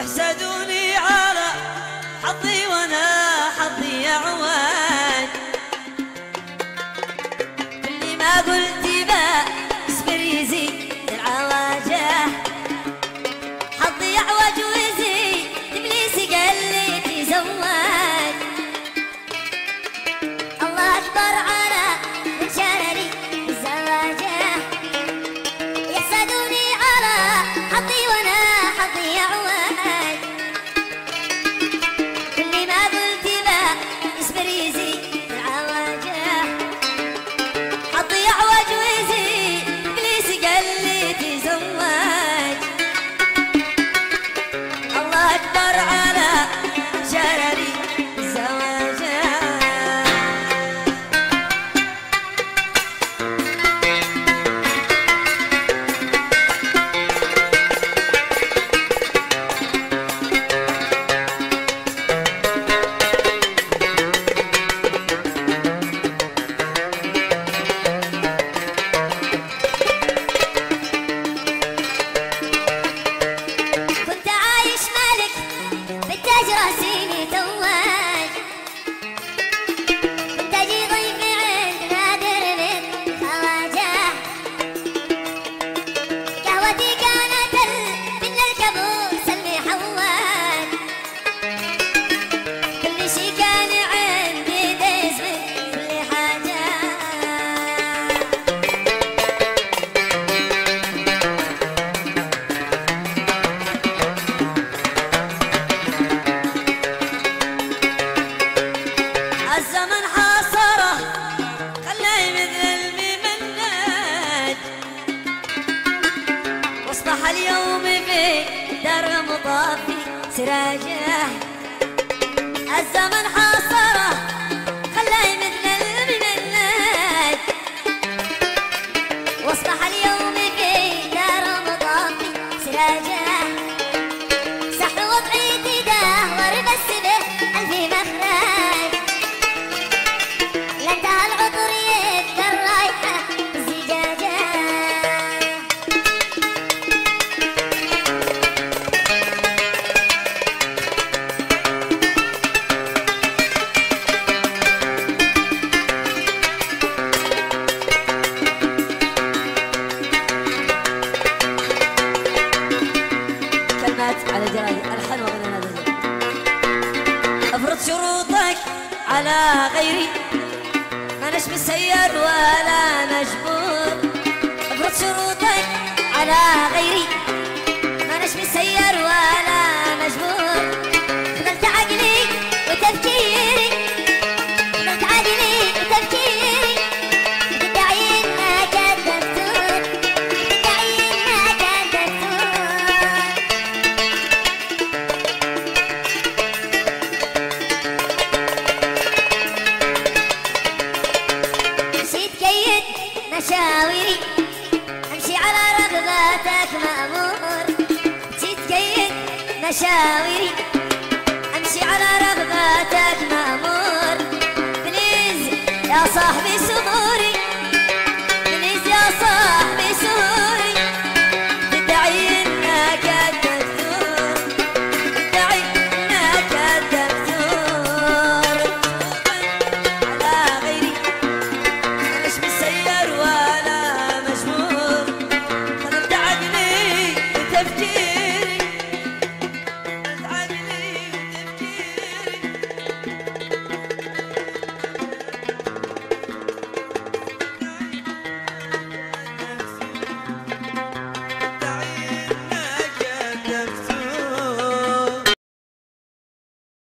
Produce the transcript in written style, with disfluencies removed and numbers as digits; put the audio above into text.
يحسدوني على حظي وانا حظي عواد. اللي ما قلت با اصبر يزيد العواجه، حظي اعوج ويزيد ابليس قال لي تزواج. الله اكبر على من شارني الزواجه، يحسدوني على حظي وانا حظي عواد. اللي ما قلت با اصبر يزيد العواجه، حظي اعوج ويزيد ابليس قال لي تزواج. الله اكبر على من شارني الزواجه. كنت عايش ملك بالتاج راسيني تواج، كنت اجي ضيف عند نادر من خواجه. قهوتي كانت من الكابوس اللي حواج، كل شي كان عندي دايز من كل حاجه. الزمن حاصره خلاه مثل الممناج، واصبح اليوم في دار مطافي سراجه. الزمن حاصره خلاه مثل الممناج، واصبح اليوم في دار مطافي سراجه. سحر وضعي تدهور بس به ألف مخرج، لانتهى العطر يبقى الرايحة الزجاجة. كلمات على جراي الحلوة من هذا. افرض شروطك على غيري، ما نش مسير ولا مجبور. افرض شروطك على غيري، ما نش مسير ولا مجبور. خذلت عقلي وتفكيري، خذلت عقلي وتفكيري، تدعي ما كان دكتور، تدعي ما كان دكتور. مشيت كيد مشاويري، امشي على رغباتك مأمور. مشيت كيد مشاويري، امشي على رغباتك